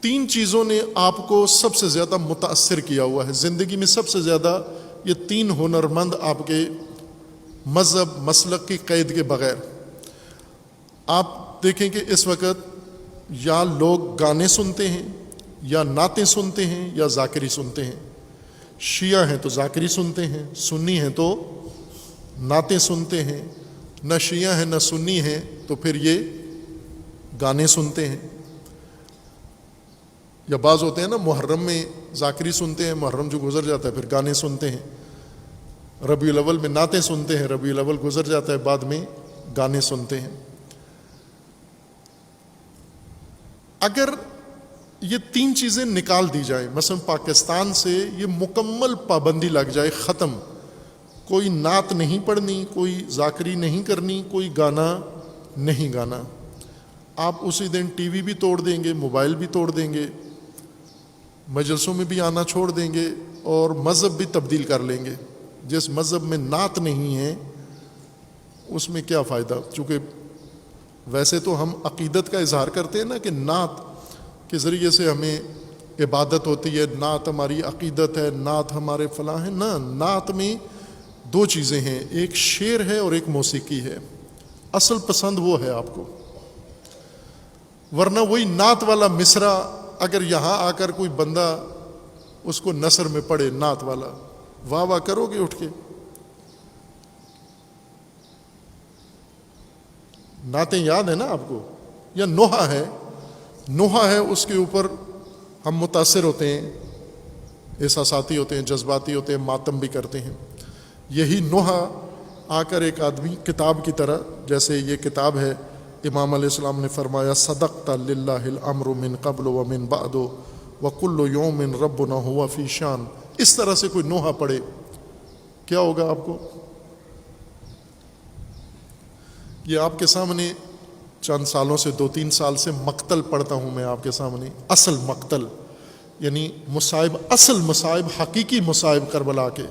تین چیزوں نے آپ کو سب سے زیادہ متاثر کیا ہوا ہے زندگی میں، سب سے زیادہ یہ تین ہنرمند آپ کے مذہب مسلک کی قید کے بغیر۔ آپ دیکھیں کہ اس وقت یا لوگ گانے سنتے ہیں یا نعتیں سنتے ہیں یا ذاکری سنتے ہیں۔ شیعہ ہیں تو ذاکری سنتے ہیں، سنی ہیں تو نعتیں سنتے ہیں، نہ شیعہ ہیں نہ سنی ہیں تو پھر یہ گانے سنتے ہیں۔ یا بعض ہوتے ہیں نا محرم میں ذاکری سنتے ہیں، محرم جو گزر جاتا ہے پھر گانے سنتے ہیں، ربیع الاول میں نعتیں سنتے ہیں، ربیع الاول گزر جاتا ہے بعد میں گانے سنتے ہیں۔ اگر یہ تین چیزیں نکال دی جائیں، مثلا پاکستان سے یہ مکمل پابندی لگ جائے، ختم، کوئی نعت نہیں پڑھنی، کوئی ذاکری نہیں کرنی، کوئی گانا نہیں گانا، آپ اسی دن ٹی وی بھی توڑ دیں گے، موبائل بھی توڑ دیں گے، مجلسوں میں بھی آنا چھوڑ دیں گے اور مذہب بھی تبدیل کر لیں گے۔ جس مذہب میں نعت نہیں ہے اس میں کیا فائدہ؟ چونکہ ویسے تو ہم عقیدت کا اظہار کرتے ہیں نا کہ نعت کے ذریعے سے ہمیں عبادت ہوتی ہے، نعت ہماری عقیدت ہے، نعت ہمارے فلاں ہیں۔ نہ، نعت میں دو چیزیں ہیں، ایک شعر ہے اور ایک موسیقی ہے، اصل پسند وہ ہے آپ کو۔ ورنہ وہی نعت والا مصرع اگر یہاں آ کر کوئی بندہ اس کو نثر میں پڑھے، نعت والا، واہ واہ کرو گے اٹھ کے؟ نعتیں یاد ہیں نا آپ کو؟ یا نوحہ ہے، نوحہ ہے، اس کے اوپر ہم متاثر ہوتے ہیں، احساساتی ہوتے ہیں، جذباتی ہوتے ہیں، ماتم بھی کرتے ہیں۔ یہی نوحہ آ کر ایک آدمی کتاب کی طرح، جیسے یہ کتاب ہے، امام علیہ السلام نے فرمایا صدقت للہ الامر من قبل ومن بعد وکل یوم ربنا ہوا فی شان، اس طرح سے کوئی نوحہ پڑھے، کیا ہوگا آپ کو؟ یہ آپ کے سامنے چند سالوں سے 2-3 سال سے مقتل پڑھتا ہوں میں آپ کے سامنے، اصل مقتل، یعنی مصائب، اصل مصائب، حقیقی مصائب کربلا کے،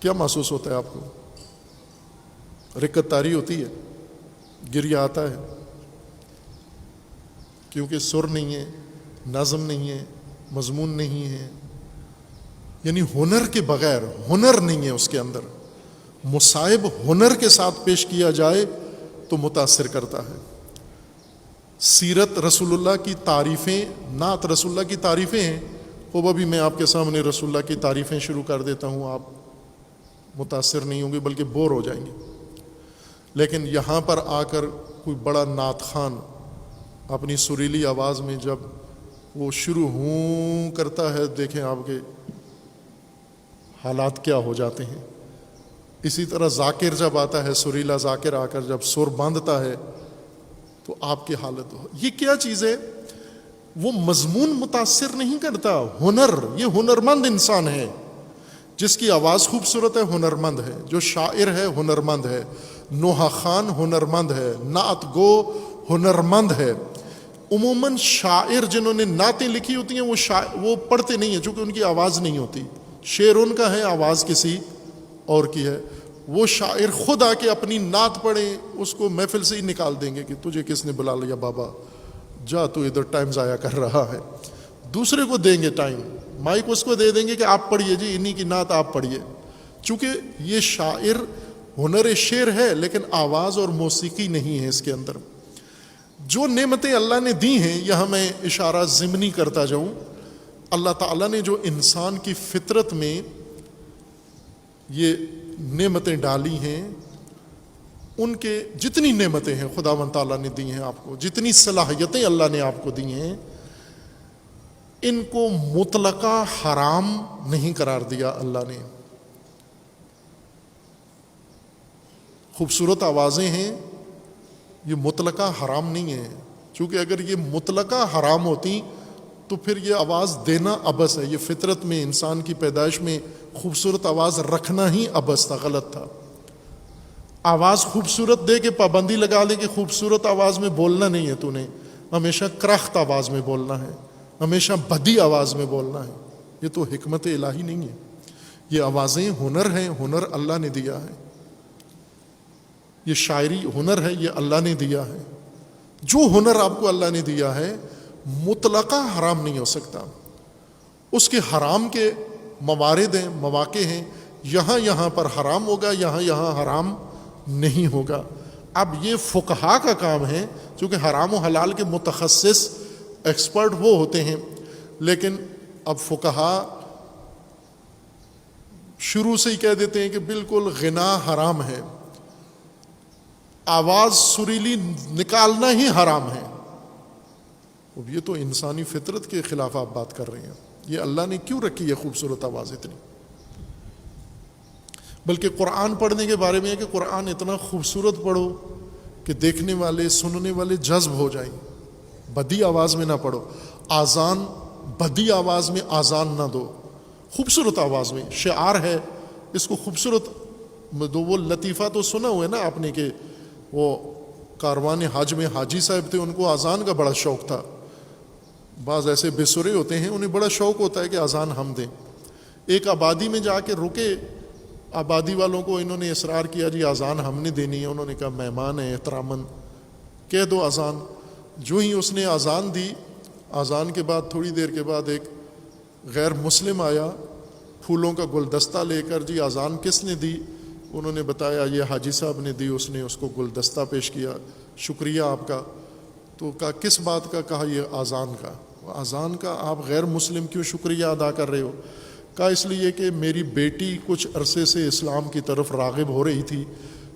کیا محسوس ہوتا ہے آپ کو؟ رکت طاری ہوتی ہے، گریہ آتا ہے، کیونکہ سر نہیں ہے، نظم نہیں ہے، مضمون نہیں ہے، یعنی ہنر کے بغیر، ہنر نہیں ہے اس کے اندر۔ مصائب ہنر کے ساتھ پیش کیا جائے تو متاثر کرتا ہے۔ سیرت رسول اللہ کی تعریفیں، نعت رسول اللہ کی تعریفیں ہیں، وہ ابھی میں آپ کے سامنے رسول اللہ کی تعریفیں شروع کر دیتا ہوں، آپ متاثر نہیں ہوں گے بلکہ بور ہو جائیں گے۔ لیکن یہاں پر آ کر کوئی بڑا نعت خان اپنی سریلی آواز میں جب وہ شروع ہوں کرتا ہے، دیکھیں آپ کے حالات کیا ہو جاتے ہیں۔ اسی طرح ذاکر جب آتا ہے، سریلا ذاکر آ کر جب سر باندھتا ہے تو آپ کی حالت ہو۔ یہ کیا چیز ہے؟ وہ مضمون متاثر نہیں کرتا، ہنر، یہ ہنرمند انسان ہے، جس کی آواز خوبصورت ہے ہنرمند ہے، جو شاعر ہے ہنرمند ہے، نوحہ خان ہنرمند ہے، نعت گو ہنرمند ہے۔ عموماً شاعر جنہوں نے نعتیں لکھی ہوتی ہیں وہ پڑھتے نہیں ہیں، چونکہ ان کی آواز نہیں ہوتی، شعر ان کا ہے، آواز کسی اور کی ہے۔ وہ شاعر خود آ کے اپنی نعت پڑھیں، اس کو محفل سے ہی نکال دیں گے کہ تجھے کس نے بلا لیا بابا، جا تو ادھر ٹائم ضائع کر رہا ہے۔ دوسرے کو دیں گے ٹائم، مائک اس کو دے دیں گے کہ آپ پڑھیے جی، انہی کی نعت آپ پڑھیے، چونکہ یہ شاعر ہنر شعر ہے لیکن آواز اور موسیقی نہیں ہے اس کے اندر۔ جو نعمتیں اللہ نے دی ہیں، یہاں میں اشارہ ضمنی کرتا جاؤں، اللہ تعالیٰ نے جو انسان کی فطرت میں یہ نعمتیں ڈالی ہیں، ان کے جتنی نعمتیں ہیں خداوند تعالیٰ نے دی ہیں آپ کو، جتنی صلاحیتیں اللہ نے آپ کو دی ہیں، ان کو مطلقہ حرام نہیں قرار دیا اللہ نے۔ خوبصورت آوازیں ہیں، یہ مطلقہ حرام نہیں ہے، چونکہ اگر یہ مطلقہ حرام ہوتی تو پھر یہ آواز دینا عبث ہے۔ یہ فطرت میں، انسان کی پیدائش میں خوبصورت آواز رکھنا ہی عبث تھا، غلط تھا۔ آواز خوبصورت دے کے پابندی لگا دے کہ خوبصورت آواز میں بولنا نہیں ہے، تو نے ہمیشہ کرخت آواز میں بولنا ہے، ہمیشہ بدی آواز میں بولنا ہے، یہ تو حکمت الہی نہیں ہے۔ یہ آوازیں ہنر ہیں، ہنر اللہ نے دیا ہے۔ یہ شاعری ہنر ہے، یہ اللہ نے دیا ہے۔ جو ہنر آپ کو اللہ نے دیا ہے مطلقہ حرام نہیں ہو سکتا، اس کے حرام کے موارد ہیں، مواقع ہیں، یہاں پر حرام ہوگا، یہاں حرام نہیں ہوگا۔ اب یہ فقہا کا کام ہے، چونکہ حرام و حلال کے متخصص ایکسپرٹ وہ ہوتے ہیں، لیکن اب فقہا شروع سے ہی کہہ دیتے ہیں کہ بالکل غنا حرام ہے، آواز سریلی نکالنا ہی حرام ہے۔ اب یہ تو انسانی فطرت کے خلاف آپ بات کر رہے ہیں۔ یہ اللہ نے کیوں رکھی ہے خوبصورت آواز اتنی؟ بلکہ قرآن پڑھنے کے بارے میں ہے کہ قرآن اتنا خوبصورت پڑھو کہ دیکھنے والے سننے والے جذب ہو جائیں، بدی آواز میں نہ پڑھو۔ آذان بدی آواز میں آذان نہ دو، خوبصورت آواز میں، شعار ہے، اس کو خوبصورت دو۔ وہ لطیفہ تو سنا ہوا ہے نا آپ نے کہ وہ کاروان حج میں حاجی صاحب تھے، ان کو اذان کا بڑا شوق تھا۔ بعض ایسے بے سرے ہوتے ہیں، انہیں بڑا شوق ہوتا ہے کہ اذان ہم دیں۔ ایک آبادی میں جا کے رکے، آبادی والوں کو انہوں نے اصرار کیا جی اذان ہم نے دینی ہے۔ انہوں نے کہا مہمان ہے احتراماً کہہ دو اذان۔ جو ہی اس نے اذان دی، اذان کے بعد تھوڑی دیر کے بعد ایک غیر مسلم آیا پھولوں کا گلدستہ لے کر، جی اذان کس نے دی؟ انہوں نے بتایا یہ حاجی صاحب نے دی۔ اس نے اس کو گلدستہ پیش کیا، شکریہ آپ کا۔ تو کہا کس بات کا؟ کہا یہ اذان کا۔ اذان کا آپ غیر مسلم کیوں شکریہ ادا کر رہے ہو؟ کہا اس لیے کہ میری بیٹی کچھ عرصے سے اسلام کی طرف راغب ہو رہی تھی،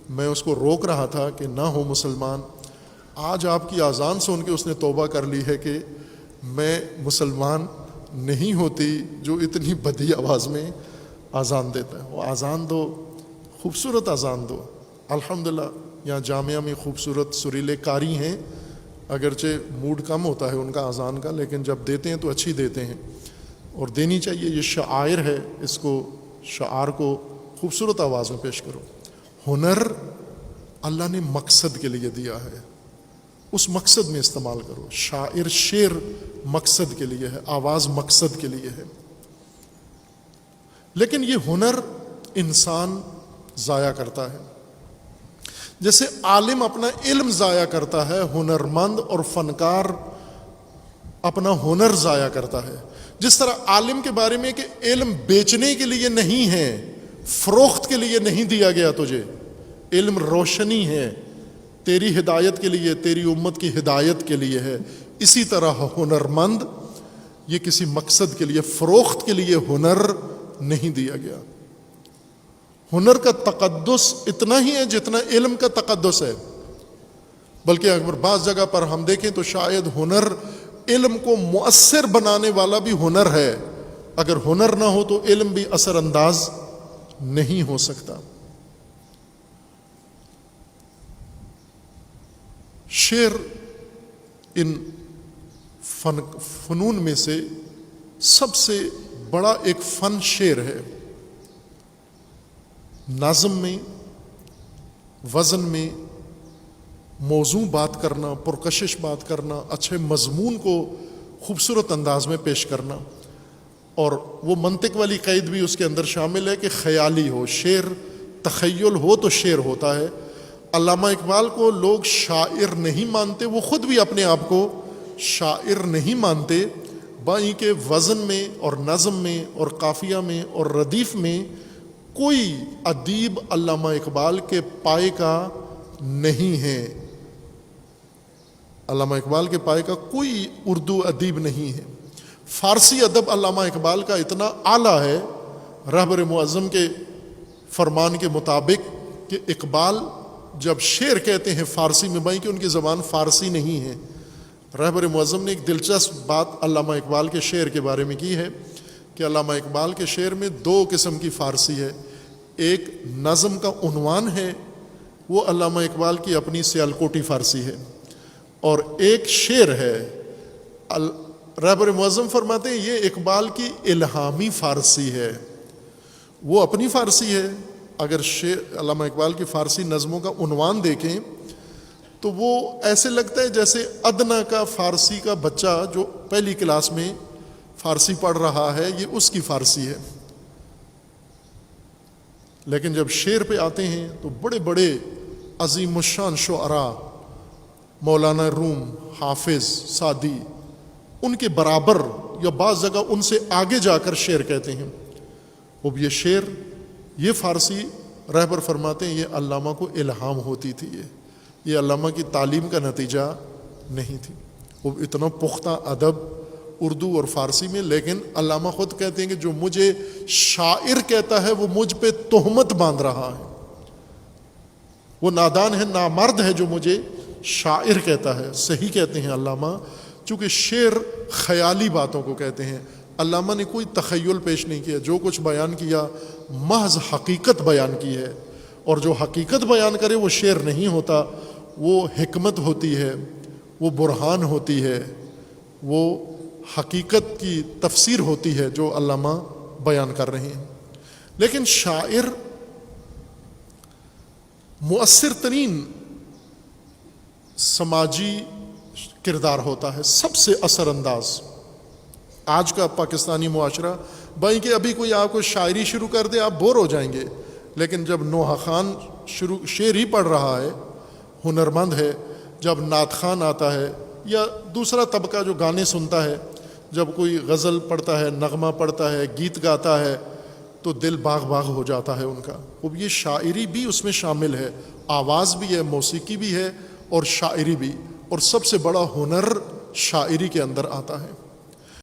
میں اس کو روک رہا تھا کہ نہ ہو مسلمان۔ آج آپ کی اذان سن کے اس نے توبہ کر لی ہے کہ میں مسلمان نہیں ہوتی جو اتنی بدی آواز میں اذان دیتا ہے۔ وہ اذان دو، خوبصورت اذان دو۔ الحمدللہ یہاں جامعہ میں خوبصورت سریلے قاری ہیں، اگرچہ موڈ کم ہوتا ہے ان کا اذان کا، لیکن جب دیتے ہیں تو اچھی دیتے ہیں، اور دینی چاہیے۔ یہ شعائر ہے، اس کو شعار کو خوبصورت آواز میں پیش کرو۔ ہنر اللہ نے مقصد کے لیے دیا ہے، اس مقصد میں استعمال کرو۔ شاعر شعر مقصد کے لیے ہے، آواز مقصد کے لیے ہے، لیکن یہ ہنر انسان ضائع کرتا ہے۔ جیسے عالم اپنا علم ضائع کرتا ہے، ہنرمند اور فنکار اپنا ہنر ضائع کرتا ہے۔ جس طرح عالم کے بارے میں کہ علم بیچنے کے لیے نہیں ہے، فروخت کے لیے نہیں دیا گیا تجھے، علم روشنی ہے، تیری ہدایت کے لیے، تیری امت کی ہدایت کے لیے ہے۔ اسی طرح ہنرمند یہ کسی مقصد کے لیے، فروخت کے لیے ہنر نہیں دیا گیا۔ ہنر کا تقدس اتنا ہی ہے جتنا علم کا تقدس ہے، بلکہ اگر بعض جگہ پر ہم دیکھیں تو شاید ہنر علم کو مؤثر بنانے والا بھی ہنر ہے۔ اگر ہنر نہ ہو تو علم بھی اثر انداز نہیں ہو سکتا۔ شعر ان فنون میں سے سب سے بڑا ایک فن شعر ہے۔ نظم میں، وزن میں، موضوع بات کرنا، پرکشش بات کرنا، اچھے مضمون کو خوبصورت انداز میں پیش کرنا، اور وہ منطق والی قید بھی اس کے اندر شامل ہے کہ خیالی ہو شعر، تخیل ہو تو شعر ہوتا ہے۔ علامہ اقبال کو لوگ شاعر نہیں مانتے، وہ خود بھی اپنے آپ کو شاعر نہیں مانتے، بائی کہ وزن میں اور نظم میں اور قافیہ میں اور ردیف میں کوئی ادیب علامہ اقبال کے پائے کا نہیں ہے۔ علامہ اقبال کے پائے کا کوئی اردو ادیب نہیں ہے۔ فارسی ادب علامہ اقبال کا اتنا اعلیٰ ہے، رہبر معظم کے فرمان کے مطابق، کہ اقبال جب شعر کہتے ہیں فارسی میں، بھائی کہ ان کی زبان فارسی نہیں ہے۔ رہبر معظم نے ایک دلچسپ بات علامہ اقبال کے شعر کے بارے میں کی ہے کہ علامہ اقبال کے شعر میں دو قسم کی فارسی ہے۔ ایک نظم کا عنوان ہے، وہ علامہ اقبال کی اپنی سیالکوٹی فارسی ہے، اور ایک شعر ہے۔ رہبر معظم فرماتے ہیں یہ اقبال کی الہامی فارسی ہے، وہ اپنی فارسی ہے۔ اگر علامہ اقبال کی فارسی نظموں کا عنوان دیکھیں تو وہ ایسے لگتا ہے جیسے ادنا کا فارسی کا بچہ جو پہلی کلاس میں فارسی پڑھ رہا ہے، یہ اس کی فارسی ہے۔ لیکن جب شعر پہ آتے ہیں تو بڑے بڑے عظیم الشان شعراء، مولانا روم، حافظ، سعدی، ان کے برابر یا بعض جگہ ان سے آگے جا کر شعر کہتے ہیں. اب یہ شعر، یہ فارسی رہبر فرماتے ہیں یہ علامہ کو الہام ہوتی تھی، یہ علامہ کی تعلیم کا نتیجہ نہیں تھی. اب اتنا پختہ ادب اردو اور فارسی میں، لیکن علامہ خود کہتے ہیں کہ جو مجھے شاعر کہتا ہے وہ مجھ پہ تہمت باندھ رہا ہے، وہ نادان ہے، نامرد ہے جو مجھے شاعر کہتا ہے. صحیح کہتے ہیں علامہ، چونکہ شعر خیالی باتوں کو کہتے ہیں. علامہ نے کوئی تخیل پیش نہیں کیا، جو کچھ بیان کیا محض حقیقت بیان کی ہے، اور جو حقیقت بیان کرے وہ شعر نہیں ہوتا، وہ حکمت ہوتی ہے، وہ برہان ہوتی ہے، وہ حقیقت کی تفسیر ہوتی ہے جو علامہ بیان کر رہے ہیں. لیکن شاعر مؤثر ترین سماجی کردار ہوتا ہے، سب سے اثر انداز. آج کا پاکستانی معاشرہ بھائی کہ ابھی کوئی آپ کو شاعری شروع کر دے آپ بور ہو جائیں گے، لیکن جب نوحہ خان شعر ہی پڑھ رہا ہے، ہنرمند ہے، جب نعت خان آتا ہے یا دوسرا طبقہ جو گانے سنتا ہے، جب کوئی غزل پڑھتا ہے، نغمہ پڑھتا ہے، گیت گاتا ہے، تو دل باغ باغ ہو جاتا ہے ان کا. اب یہ شاعری بھی اس میں شامل ہے، آواز بھی ہے، موسیقی بھی ہے اور شاعری بھی، اور سب سے بڑا ہنر شاعری کے اندر آتا ہے.